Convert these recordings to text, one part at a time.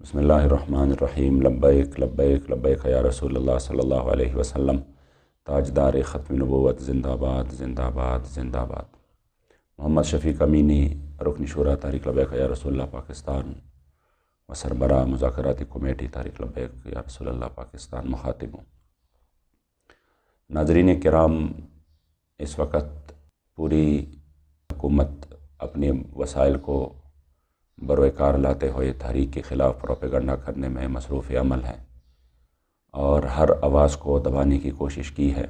بسم اللہ الرحمن الرحیم لبیک لبیک لبیک یا رسول اللہ صلی اللہ علیہ وسلم۔ تاجدار ختم نبوت زندہ باد زندہ باد زندہ باد۔ محمد شفیق امینی رکن شورا تحریک لبیک یا رسول اللہ پاکستان و سربراہ مذاکراتی کمیٹی تحریک لبیک یا رسول اللہ پاکستان مخاطبوں۔ ناظرین کرام، اس وقت پوری حکومت اپنے وسائل کو بروئے کار لاتے ہوئے تحریک کے خلاف پروپیگنڈا کرنے میں مصروف عمل ہے اور ہر آواز کو دبانے کی کوشش کی ہے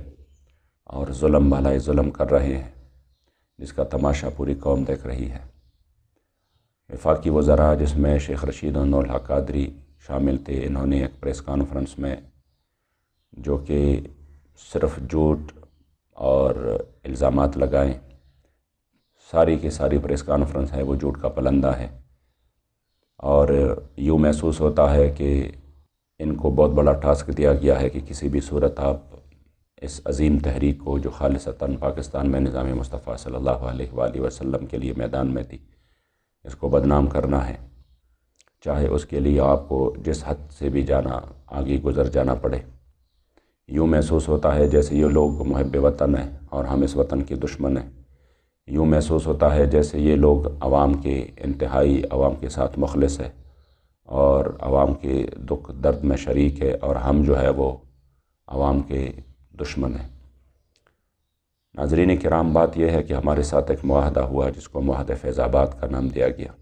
اور ظلم بھلائے ظلم کر رہے ہیں، جس کا تماشا پوری قوم دیکھ رہی ہے۔ وفاقی وزراء جس میں شیخ رشید و نور الحق قادری شامل تھے، انہوں نے ایک پریس کانفرنس میں جو کہ صرف جھوٹ اور الزامات لگائیں، ساری کی ساری پریس کانفرنس ہے وہ جھوٹ کا پلندہ ہے، اور یوں محسوس ہوتا ہے کہ ان کو بہت بڑا ٹاسک دیا گیا ہے کہ کسی بھی صورت آپ اس عظیم تحریک کو جو خالصتاً پاکستان میں نظام مصطفیٰ صلی اللہ علیہ وآلہ وسلم کے لیے میدان میں تھی، اس کو بدنام کرنا ہے، چاہے اس کے لیے آپ کو جس حد سے بھی جانا آگے گزر جانا پڑے۔ یوں محسوس ہوتا ہے جیسے یہ لوگ محب وطن ہیں اور ہم اس وطن کے دشمن ہیں۔ یوں محسوس ہوتا ہے جیسے یہ لوگ عوام کے انتہائی عوام کے ساتھ مخلص ہے اور عوام کے دکھ درد میں شریک ہے، اور ہم جو ہے وہ عوام کے دشمن ہیں۔ ناظرین کرام، بات یہ ہے کہ ہمارے ساتھ ایک معاہدہ ہوا جس کو معاہدہ فیض آباد کا نام دیا گیا۔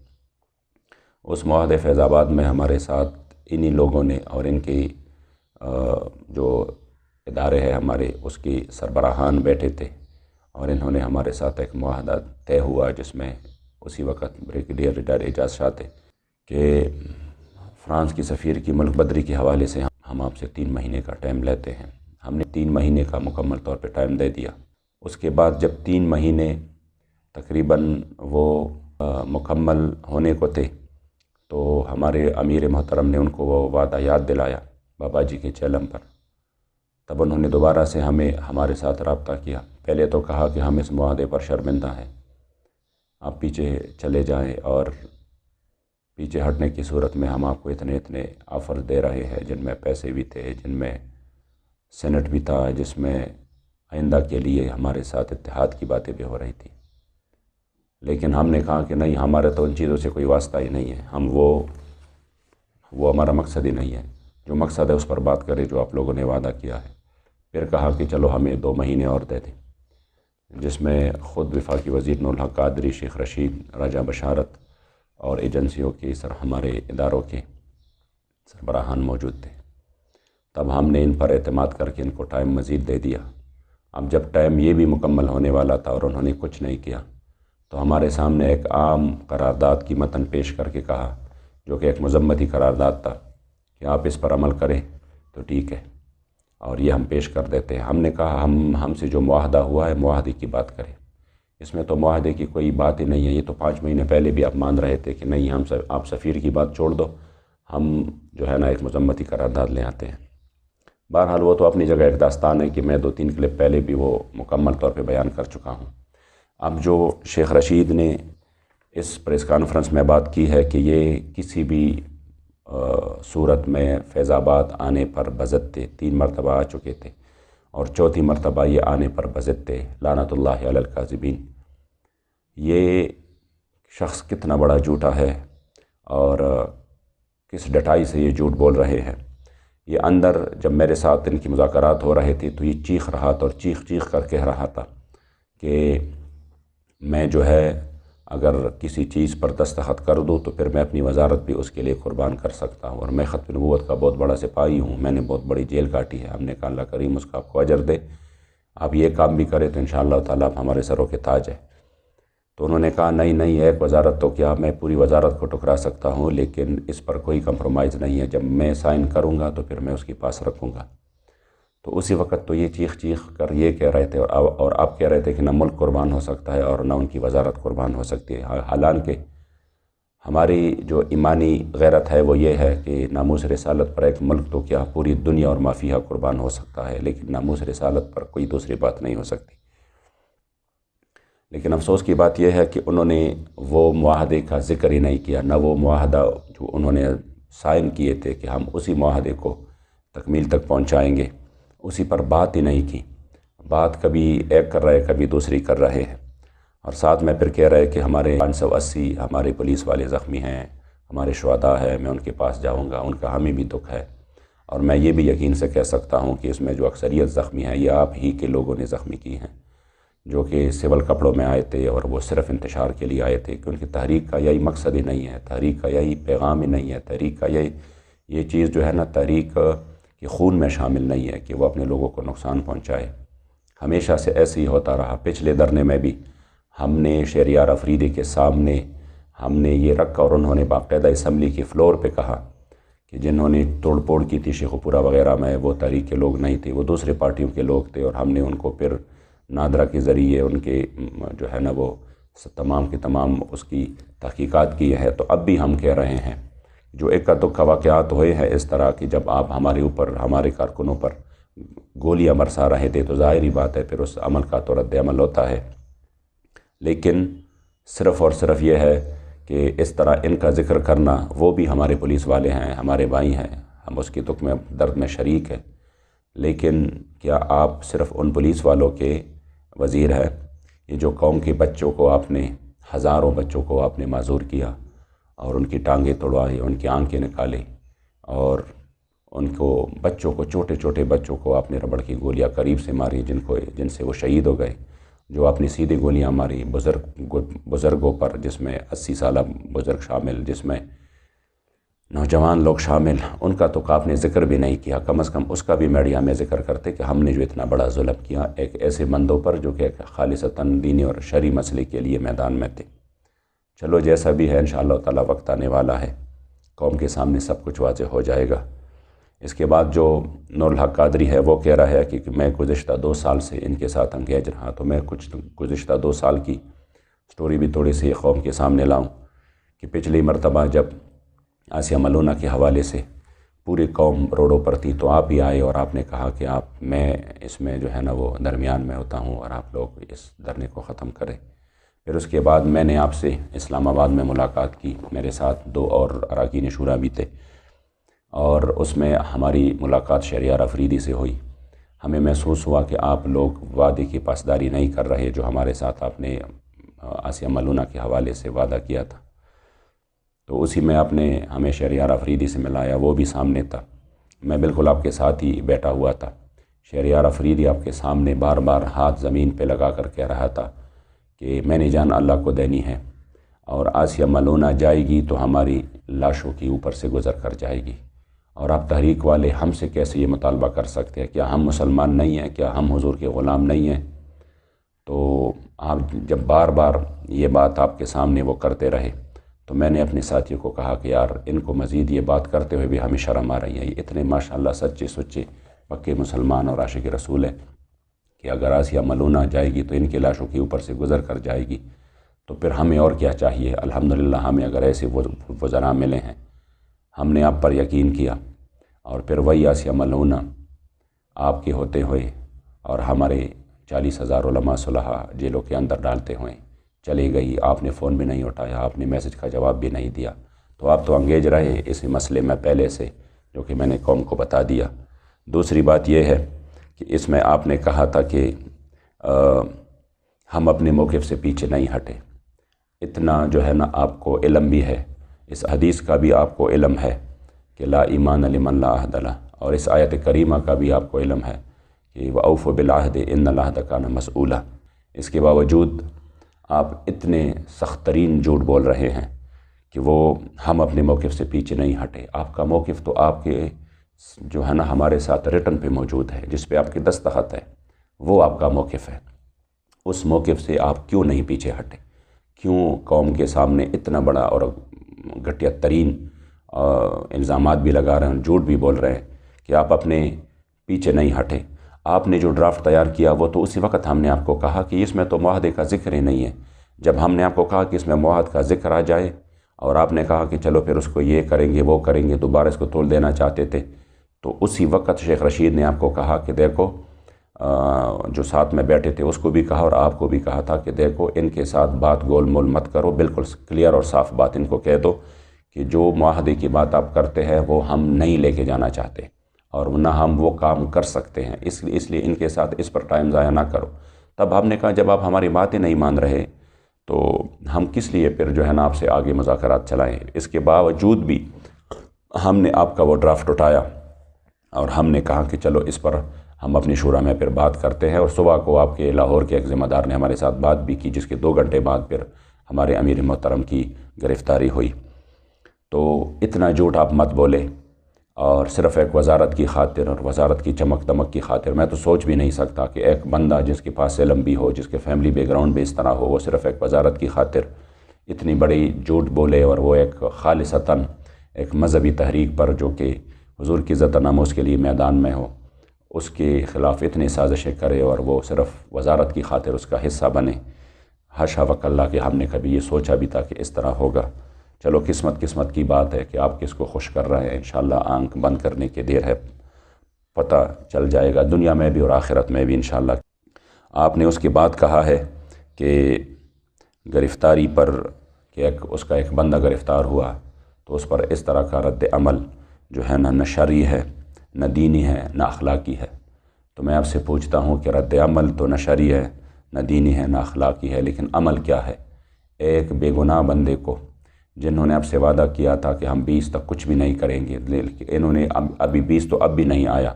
اس معاہدہ فیض آباد میں ہمارے ساتھ انہی لوگوں نے اور ان کی جو ادارے ہیں ہمارے، اس کی سربراہان بیٹھے تھے، اور انہوں نے ہمارے ساتھ ایک معاہدہ طے ہوا جس میں اسی وقت بریگیڈیئر ریٹائر اعجاز شاہ تھے کہ فرانس کی سفیر کی ملک بدری کے حوالے سے ہم آپ سے 3 مہینے کا ٹائم لیتے ہیں۔ ہم نے 3 مہینے کا مکمل طور پہ ٹائم دے دیا۔ اس کے بعد جب 3 مہینے تقریباً وہ مکمل ہونے کو تھے تو ہمارے امیر محترم نے ان کو وہ وعدہ یاد دلایا بابا جی کے چیلم پر۔ تب انہوں نے دوبارہ سے ہمارے ساتھ رابطہ کیا۔ پہلے تو کہا کہ ہم اس معاہدے پر شرمندہ ہیں، آپ پیچھے چلے جائیں، اور پیچھے ہٹنے کی صورت میں ہم آپ کو اتنے آفر دے رہے ہیں جن میں پیسے بھی تھے، جن میں سینٹ بھی تھا، جس میں آئندہ کے لیے ہمارے ساتھ اتحاد کی باتیں بھی ہو رہی تھی۔ لیکن ہم نے کہا کہ نہیں، ہمارے تو ان چیزوں سے کوئی واسطہ ہی نہیں ہے، ہم وہ ہمارا مقصد ہی نہیں ہے۔ جو مقصد ہے اس پر بات کرے جو آپ لوگوں نے وعدہ کیا ہے۔ پھر کہا کہ چلو ہمیں 2 مہینے اور دے دیں، جس میں خود وفاقی وزیر نور الحق قادری، شیخ رشید، راجہ بشارت اور ایجنسیوں کے ہمارے اداروں کے سربراہان موجود تھے۔ تب ہم نے ان پر اعتماد کر کے ان کو ٹائم مزید دے دیا۔ اب جب ٹائم یہ بھی مکمل ہونے والا تھا اور انہوں نے کچھ نہیں کیا، تو ہمارے سامنے ایک عام قرارداد کی متن پیش کر کے کہا، جو کہ ایک مذمتی قرارداد تھا، کہ آپ اس پر عمل کریں تو ٹھیک ہے اور یہ ہم پیش کر دیتے ہیں۔ ہم نے کہا ہم سے جو معاہدہ ہوا ہے معاہدے کی بات کریں، اس میں تو معاہدے کی کوئی بات ہی نہیں ہے۔ یہ تو 5 مہینے پہلے بھی آپ مان رہے تھے کہ نہیں، آپ سفیر کی بات چھوڑ دو، ہم جو ہے نا ایک مذمتی قرارداد لے آتے ہیں۔ بہرحال وہ تو اپنی جگہ ایک داستان ہے کہ میں 2-3 کلپ پہلے بھی وہ مکمل طور پہ بیان کر چکا ہوں۔ اب جو شیخ رشید نے اس پریس کانفرنس میں بات کی ہے کہ یہ کسی بھی صورت میں فیض آباد آنے پر بضد تھے، 3 مرتبہ آ چکے تھے اور 4تھی مرتبہ یہ آنے پر بضد تھے، لعنت اللہ علی الکاذبین۔ یہ شخص کتنا بڑا جھوٹا ہے اور کس ڈٹائی سے یہ جھوٹ بول رہے ہیں۔ یہ اندر جب میرے ساتھ ان کی مذاکرات ہو رہے تھے تو یہ چیخ رہا تھا اور چیخ چیخ کر کہہ رہا تھا کہ میں جو ہے اگر کسی چیز پر دستخط کر دوں تو پھر میں اپنی وزارت بھی اس کے لیے قربان کر سکتا ہوں، اور میں ختم نبوت کا بہت بڑا سپاہی ہوں، میں نے بہت بڑی جیل کاٹی ہے۔ ہم نے کہا اللہ کریم اس کا آپ کو اجر دے، آپ یہ کام بھی کریں تو انشاءاللہ تعالیٰ آپ ہمارے سروں کے تاج ہے۔ تو انہوں نے کہا نہیں، ایک وزارت تو کیا، میں پوری وزارت کو ٹکرا سکتا ہوں، لیکن اس پر کوئی کمپرومائز نہیں ہے، جب میں سائن کروں گا تو پھر میں اس کے پاس رکھوں گا۔ تو اسی وقت تو یہ چیخ چیخ کر یہ کہہ رہے تھے، اور آپ کہہ رہے تھے کہ نہ ملک قربان ہو سکتا ہے اور نہ ان کی وزارت قربان ہو سکتی ہے۔ حالانکہ ہماری جو ایمانی غیرت ہے وہ یہ ہے کہ ناموس رسالت پر ایک ملک تو کیا پوری دنیا اور ما فیہا قربان ہو سکتا ہے، لیکن ناموس رسالت پر کوئی دوسری بات نہیں ہو سکتی۔ لیکن افسوس کی بات یہ ہے کہ انہوں نے وہ معاہدے کا ذکر ہی نہیں کیا، نہ وہ معاہدہ جو انہوں نے سائن کیے تھے کہ ہم اسی معاہدے کو تکمیل تک پہنچائیں گے، اسی پر بات ہی نہیں کی۔ بات کبھی ایک کر رہے کبھی دوسری کر رہے ہیں، اور ساتھ میں پھر کہہ رہے کہ ہمارے 580 ہمارے پولیس والے زخمی ہیں، ہمارے شہداء ہیں، میں ان کے پاس جاؤں گا، ان کا ہمیں بھی دکھ ہے۔ اور میں یہ بھی یقین سے کہہ سکتا ہوں کہ اس میں جو اکثریت زخمی ہیں یہ آپ ہی کے لوگوں نے زخمی کی ہیں، جو کہ سول کپڑوں میں آئے تھے، اور وہ صرف انتشار کے لیے آئے تھے، کیونکہ تحریک کا یہی مقصد ہی نہیں ہے، تحریک کا یہی پیغام ہی نہیں ہے، تحریک کا یہ چیز جو ہے نا، تحریک کے خون میں شامل نہیں ہے کہ وہ اپنے لوگوں کو نقصان پہنچائے۔ ہمیشہ سے ایسے ہی ہوتا رہا۔ پچھلے دھرنے میں بھی ہم نے شہریار افریدی کے سامنے ہم نے یہ رکھا، اور انہوں نے باقاعدہ اسمبلی کے فلور پہ کہا کہ جنہوں نے توڑ پھوڑ کی تھی شیخو پورہ وغیرہ میں، وہ تحریک کے لوگ نہیں تھے، وہ دوسرے پارٹیوں کے لوگ تھے، اور ہم نے ان کو پھر نادرا کے ذریعے ان کے جو ہے نا وہ تمام کے تمام اس کی تحقیقات کی ہے۔ تو اب بھی ہم کہہ رہے ہیں، جو اکا دکا واقعات ہوئے ہیں اس طرح کی، جب آپ ہمارے اوپر ہمارے کارکنوں پر گولیاں برسا رہے تھے تو ظاہری بات ہے پھر اس عمل کا تو رد عمل ہوتا ہے، لیکن صرف اور صرف یہ ہے کہ اس طرح ان کا ذکر کرنا، وہ بھی ہمارے پولیس والے ہیں، ہمارے بھائی ہیں، ہم اس کی دکھ میں درد میں شریک ہیں، لیکن کیا آپ صرف ان پولیس والوں کے وزیر ہیں؟ یہ جو قوم کے بچوں کو آپ نے، ہزاروں بچوں کو آپ نے معذور کیا، اور ان کی ٹانگیں توڑوائی، ان کی آنکھیں نکالیں، اور ان کو بچوں کو، چھوٹے چھوٹے بچوں کو آپ نے ربڑ کی گولیاں قریب سے ماری، جن سے وہ شہید ہو گئے، جو آپ نے سیدھی گولیاں ماری بزرگوں پر، جس میں 80 سالہ بزرگ شامل، جس میں نوجوان لوگ شامل، ان کا تو آپ نے ذکر بھی نہیں کیا۔ کم از کم اس کا بھی میڈیا میں ذکر کرتے کہ ہم نے جو اتنا بڑا ظلم کیا ایک ایسے بندوں پر جو کہ خالصتاً دینی اور شرعی مسئلے کے لیے میدان میں تھے۔ چلو جیسا بھی ہے، انشاءاللہ تعالی وقت آنے والا ہے، قوم کے سامنے سب کچھ واضح ہو جائے گا۔ اس کے بعد جو نور الحق قادری ہے وہ کہہ رہا ہے کہ میں گزشتہ 2 سال سے ان کے ساتھ انگیج رہا، تو میں کچھ گزشتہ 2 سال کی سٹوری بھی تھوڑی سی قوم کے سامنے لاؤں کہ پچھلی مرتبہ جب آسیہ ملونہ کے حوالے سے پوری قوم روڈوں پر تھی تو آپ ہی آئے اور آپ نے کہا کہ میں اس میں جو ہے نا وہ درمیان میں ہوتا ہوں اور آپ لوگ اس دھرنے کو ختم کریں۔ پھر اس کے بعد میں نے آپ سے اسلام آباد میں ملاقات کی، میرے ساتھ 2 اور اراکین شورا بھی تھے، اور اس میں ہماری ملاقات شہریار افریدی سے ہوئی۔ ہمیں محسوس ہوا کہ آپ لوگ وعدے کی پاسداری نہیں کر رہے جو ہمارے ساتھ آپ نے آسیہ ملونہ کے حوالے سے وعدہ کیا تھا۔ تو اسی میں آپ نے ہمیں شہریار افریدی سے ملایا، وہ بھی سامنے تھا، میں بالکل آپ کے ساتھ ہی بیٹھا ہوا تھا۔ شہریار افریدی آپ کے سامنے بار بار ہاتھ زمین پہ لگا کر کہہ رہا تھا کہ میں نے جان اللہ کو دینی ہے، اور آسیہ ملونہ جائے گی تو ہماری لاشوں کی اوپر سے گزر کر جائے گی، اور آپ تحریک والے ہم سے کیسے یہ مطالبہ کر سکتے ہیں؟ کیا ہم مسلمان نہیں ہیں؟ کیا ہم حضور کے غلام نہیں ہیں؟ تو آپ جب بار بار یہ بات آپ کے سامنے وہ کرتے رہے تو میں نے اپنے ساتھیوں کو کہا کہ یار ان کو مزید یہ بات کرتے ہوئے بھی ہمیں شرم آ رہی ہے، یہ اتنے ماشاءاللہ سچے سچے پکے مسلمان اور عاشق رسول ہیں کہ اگر آسیہ ملونہ جائے گی تو ان کے لاشوں کے اوپر سے گزر کر جائے گی، تو پھر ہمیں اور کیا چاہیے؟ الحمدللہ ہمیں اگر ایسے وزراء ملے ہیں، ہم نے آپ پر یقین کیا، اور پھر وہی آسیہ ملونہ آپ کے ہوتے ہوئے اور ہمارے 40,000 علماء صلحاء جیلوں کے اندر ڈالتے ہوئے چلی گئی۔ آپ نے فون بھی نہیں اٹھایا، آپ نے میسج کا جواب بھی نہیں دیا، تو آپ تو انگیج رہے اسی مسئلے میں پہلے سے، جو کہ میں نے قوم کو بتا دیا۔ دوسری بات یہ ہے کہ اس میں آپ نے کہا تھا کہ ہم اپنے موقف سے پیچھے نہیں ہٹے، اتنا جو ہے نا آپ کو علم بھی ہے، اس حدیث کا بھی آپ کو علم ہے کہ لا ایمان لمن لا عہد لہ، اور اس آیت کریمہ کا بھی آپ کو علم ہے کہ وَأَوْفُوا بِالْعَهْدِ إِنَّ الْعَهْدَ كَانَ مَسْئُولًا۔ اس کے باوجود آپ اتنے سخت ترین جھوٹ بول رہے ہیں کہ وہ ہم اپنے موقف سے پیچھے نہیں ہٹے۔ آپ کا موقف تو آپ کے جو ہے نا ہمارے ساتھ ریٹن پہ موجود ہے، جس پہ آپ کی دستخط ہے، وہ آپ کا موقف ہے۔ اس موقف سے آپ کیوں نہیں پیچھے ہٹے؟ کیوں قوم کے سامنے اتنا بڑا اور گھٹیا ترین الزامات بھی لگا رہے ہیں، جھوٹ بھی بول رہے ہیں کہ آپ اپنے پیچھے نہیں ہٹے؟ آپ نے جو ڈرافٹ تیار کیا وہ تو اسی وقت ہم نے آپ کو کہا کہ اس میں تو معاہدے کا ذکر ہی نہیں ہے۔ جب ہم نے آپ کو کہا کہ اس میں معاہد کا ذکر آ جائے، اور آپ نے کہا کہ چلو پھر اس کو یہ کریں گے وہ کریں گے، دوبارہ اس کو توڑ دینا چاہتے تھے، تو اسی وقت شیخ رشید نے آپ کو کہا کہ دیکھو، جو ساتھ میں بیٹھے تھے اس کو بھی کہا اور آپ کو بھی کہا تھا کہ دیکھو ان کے ساتھ بات گول مول مت کرو، بالکل کلیئر اور صاف بات ان کو کہہ دو کہ جو معاہدے کی بات آپ کرتے ہیں وہ ہم نہیں لے کے جانا چاہتے اور نہ ہم وہ کام کر سکتے ہیں، اس لیے ان کے ساتھ اس پر ٹائم ضائع نہ کرو۔ تب ہم نے کہا جب آپ ہماری باتیں نہیں مان رہے تو ہم کس لیے پھر جو ہے نا آپ سے آگے مذاکرات چلائیں۔ اس کے باوجود بھی ہم نے آپ کا وہ ڈرافٹ اٹھایا اور ہم نے کہا کہ چلو اس پر ہم اپنی شورا میں پھر بات کرتے ہیں، اور صبح کو آپ کے لاہور کے ایک ذمہ دار نے ہمارے ساتھ بات بھی کی، جس کے 2 گھنٹے بعد پھر ہمارے امیر محترم کی گرفتاری ہوئی۔ تو اتنا جھوٹ آپ مت بولے، اور صرف ایک وزارت کی خاطر اور وزارت کی چمک دمک کی خاطر میں تو سوچ بھی نہیں سکتا کہ ایک بندہ جس کے پاس علم بھی ہو، جس کے فیملی بیک گراؤنڈ بھی اس طرح ہو، وہ صرف ایک وزارت کی خاطر اتنی بڑی جھوٹ بولے، اور وہ ایک خالصتاً ایک مذہبی تحریک پر جو کہ حضور کی عزت و ناموس کے لیے میدان میں ہو، اس کے خلاف اتنی سازشیں کرے اور وہ صرف وزارت کی خاطر اس کا حصہ بنے۔ حاشا وکلا کہ ہم نے کبھی یہ سوچا بھی تھا کہ اس طرح ہوگا۔ چلو قسمت کی بات ہے کہ آپ کس کو خوش کر رہے ہیں، انشاءاللہ آنکھ بند کرنے کے دیر ہے، پتہ چل جائے گا دنیا میں بھی اور آخرت میں بھی انشاءاللہ۔ آپ نے اس کے بعد کہا ہے کہ گرفتاری پر کہ اس کا ایک بندہ گرفتار ہوا تو اس پر اس طرح کا رد عمل جو ہے نہ شرعی ہے، نہ دینی ہے، نہ اخلاقی ہے۔ تو میں آپ سے پوچھتا ہوں کہ رد عمل تو نہ شرعی ہے، نہ دینی ہے، نہ اخلاقی ہے، لیکن عمل کیا ہے؟ ایک بے گناہ بندے کو جنہوں نے آپ سے وعدہ کیا تھا کہ ہم 20 تک کچھ بھی نہیں کریں گے، لیکن انہوں نے ابھی 20 تو اب بھی نہیں آیا،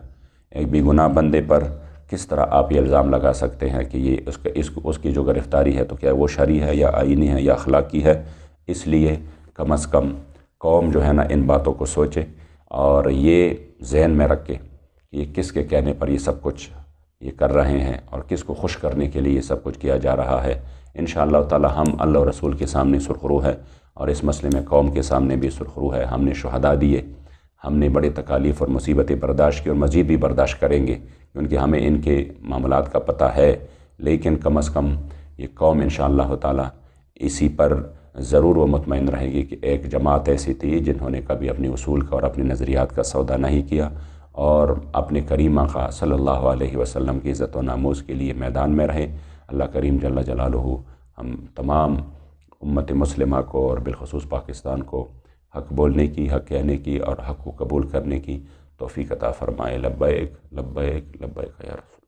ایک بے گناہ بندے پر کس طرح آپ یہ الزام لگا سکتے ہیں کہ یہ اس کی جو گرفتاری ہے تو کیا وہ شرعی ہے یا آئینی ہے یا اخلاقی ہے؟ اس لیے کم از کم قوم جو ہے نا ان باتوں کو سوچے اور یہ ذہن میں رکھے کہ یہ کس کے کہنے پر یہ سب کچھ یہ کر رہے ہیں اور کس کو خوش کرنے کے لیے یہ سب کچھ کیا جا رہا ہے۔ انشاءاللہ تعالی ہم اللہ و رسول کے سامنے سرخرو ہے، اور اس مسئلے میں قوم کے سامنے بھی سرخرو ہے۔ ہم نے شہداء دیے، ہم نے بڑے تکالیف اور مصیبتیں برداشت کی اور مزید بھی برداشت کریں گے، کیونکہ ہمیں ان کے معاملات کا پتہ ہے، لیکن کم از کم یہ قوم انشاءاللہ تعالی اسی پر ضرور وہ مطمئن رہے گی کہ ایک جماعت ایسی تھی جنہوں نے کبھی اپنے اصول کا اور اپنے نظریات کا سودا نہیں کیا، اور اپنے کریم آقا صلی اللہ علیہ وسلم کی عزت و ناموس کے لیے میدان میں رہے۔ اللہ کریم جل جلالہ ہم تمام امت مسلمہ کو اور بالخصوص پاکستان کو حق بولنے کی، حق کہنے کی اور حق کو قبول کرنے کی توفیق عطا فرمائے۔ لبیک لبیک لبیک یا رسول۔